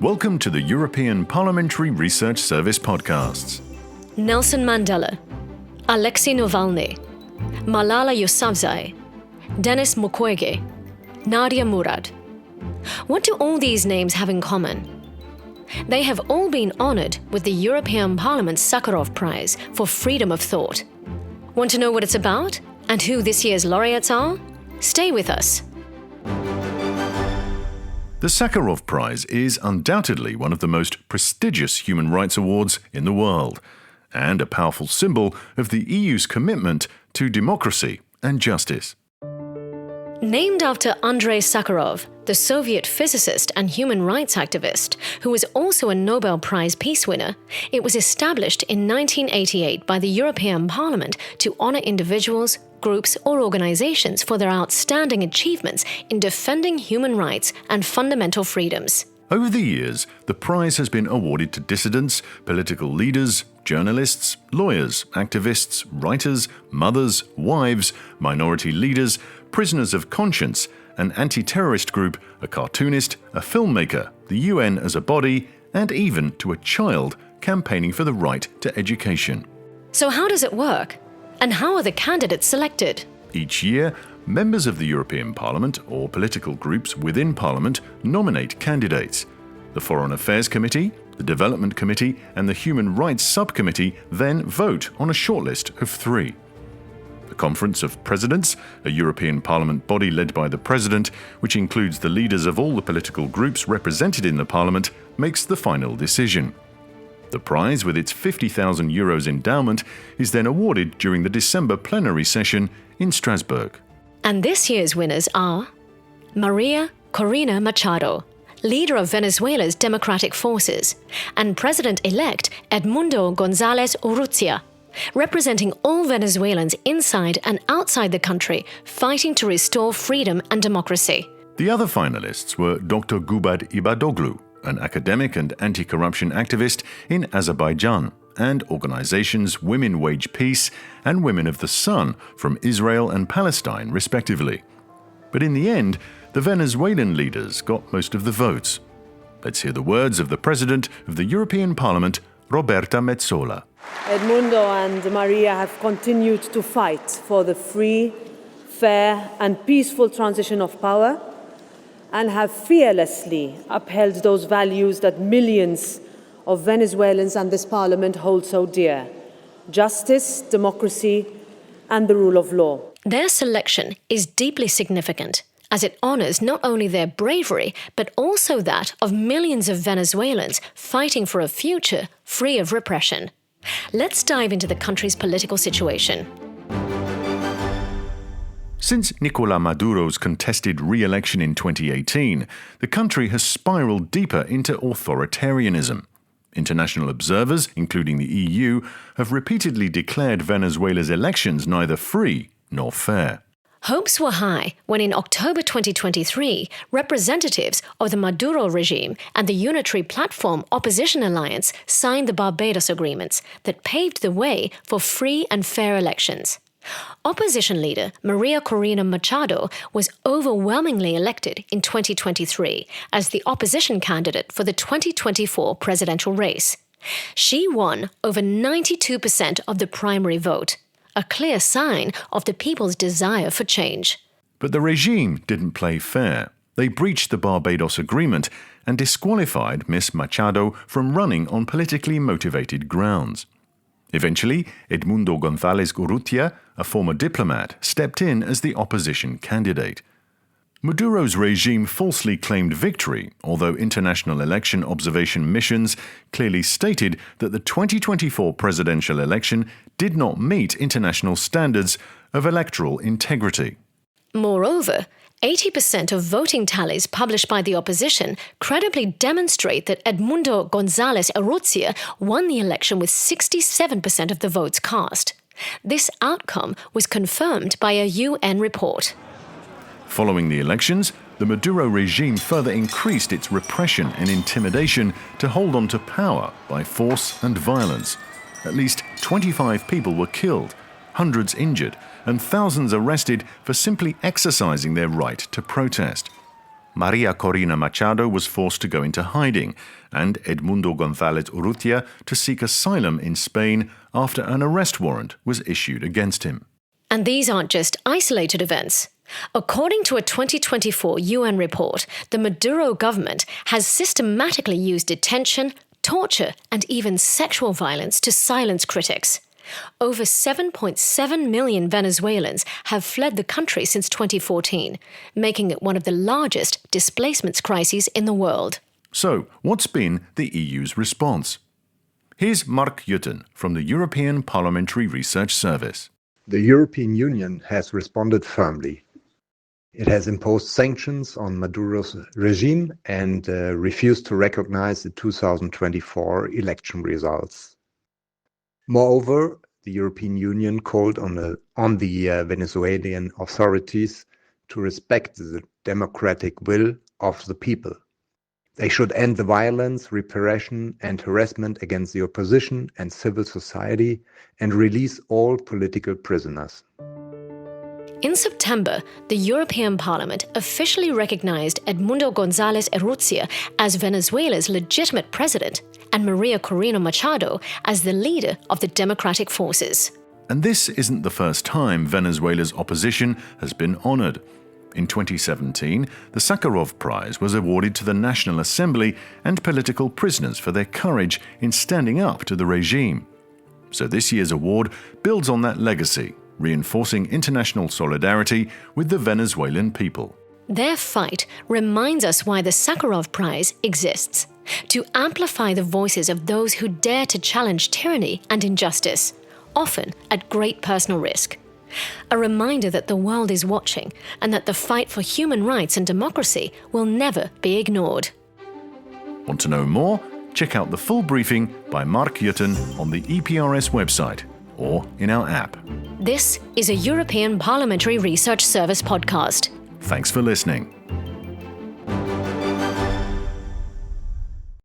Welcome to the European Parliamentary Research Service podcasts. Nelson Mandela, Alexei Navalny, Malala Yousafzai, Denis Mukwege, Nadia Murad. What do all these names have in common? They have all been honored with the European Parliament's Sakharov Prize for freedom of thought. Want to know what it's about and who this year's laureates are? Stay with us. The Sakharov Prize is undoubtedly one of the most prestigious human rights awards in the world, and a powerful symbol of the EU's commitment to democracy and justice. Named after Andrei Sakharov, the Soviet physicist and human rights activist, who was also a Nobel Prize Peace winner, it was established in 1988 by the European Parliament to honor individuals, groups, or organizations for their outstanding achievements in defending human rights and fundamental freedoms. Over the years, the prize has been awarded to dissidents, political leaders, journalists, lawyers, activists, writers, mothers, wives, minority leaders, prisoners of conscience, an anti-terrorist group, a cartoonist, a filmmaker, the UN as a body, and even to a child campaigning for the right to education. So how does it work? And how are the candidates selected? Each year, members of the European Parliament or political groups within Parliament nominate candidates. The Foreign Affairs Committee, the Development Committee, and the Human Rights Subcommittee then vote on a shortlist of 3. The Conference of Presidents, a European Parliament body led by the President, which includes the leaders of all the political groups represented in the Parliament, makes the final decision. The prize, with its €50,000 endowment, is then awarded during the December plenary session in Strasbourg. And this year's winners are María Corina Machado, leader of Venezuela's democratic forces, and President-elect Edmundo González Urrutia, representing all Venezuelans inside and outside the country fighting to restore freedom and democracy. The other finalists were Dr. Gubad Ibadoglu, an academic and anti-corruption activist in Azerbaijan, and organizations Women Wage Peace and Women of the Sun from Israel and Palestine, respectively. But in the end, the Venezuelan leaders got most of the votes. Let's hear the words of the President of the European Parliament, Roberta Metsola. Edmundo and Maria have continued to fight for the free, fair and peaceful transition of power, and have fearlessly upheld those values that millions of Venezuelans and this Parliament hold so dear: justice, democracy, and the rule of law. Their selection is deeply significant, as it honors not only their bravery, but also that of millions of Venezuelans fighting for a future free of repression. Let's dive into the country's political situation. Since Nicolás Maduro's contested re-election in 2018, the country has spiraled deeper into authoritarianism. International observers, including the EU, have repeatedly declared Venezuela's elections neither free nor fair. Hopes were high when in October 2023, representatives of the Maduro regime and the Unitary Platform Opposition Alliance signed the Barbados Agreements that paved the way for free and fair elections. Opposition leader María Corina Machado was overwhelmingly elected in 2023 as the opposition candidate for the 2024 presidential race. She won over 92% of the primary vote, a clear sign of the people's desire for change. But the regime didn't play fair. They breached the Barbados Agreement and disqualified Ms. Machado from running on politically motivated grounds. Eventually, Edmundo González Urrutia, a former diplomat, stepped in as the opposition candidate. Maduro's regime falsely claimed victory, although international election observation missions clearly stated that the 2024 presidential election did not meet international standards of electoral integrity. Moreover, 80% of voting tallies published by the opposition credibly demonstrate that Edmundo González Urrutia won the election with 67% of the votes cast. This outcome was confirmed by a UN report. Following the elections, the Maduro regime further increased its repression and intimidation to hold on to power by force and violence. At least 25 people were killed, hundreds injured, and thousands arrested for simply exercising their right to protest. María Corina Machado was forced to go into hiding, and Edmundo González Urrutia to seek asylum in Spain after an arrest warrant was issued against him. And these aren't just isolated events. According to a 2024 UN report, the Maduro government has systematically used detention, torture, and even sexual violence to silence critics. Over 7.7 million Venezuelans have fled the country since 2014, making it one of the largest displacement crises in the world. So, what's been the EU's response? Here's Mark Jutten from the European Parliamentary Research Service. The European Union has responded firmly. It has imposed sanctions on Maduro's regime and refused to recognize the 2024 election results. Moreover, the European Union called on the Venezuelan authorities to respect the democratic will of the people. They should end the violence, repression, and harassment against the opposition and civil society and release all political prisoners. In September, the European Parliament officially recognized Edmundo González Urrutia as Venezuela's legitimate president and María Corina Machado as the leader of the democratic forces. And this isn't the first time Venezuela's opposition has been honored. In 2017, the Sakharov Prize was awarded to the National Assembly and political prisoners for their courage in standing up to the regime. So this year's award builds on that legacy, reinforcing international solidarity with the Venezuelan people. Their fight reminds us why the Sakharov Prize exists: to amplify the voices of those who dare to challenge tyranny and injustice, often at great personal risk. A reminder that the world is watching and that the fight for human rights and democracy will never be ignored. Want to know more? Check out the full briefing by Mark Jutten on the EPRS website or in our app. This is a European Parliamentary Research Service podcast. Thanks for listening.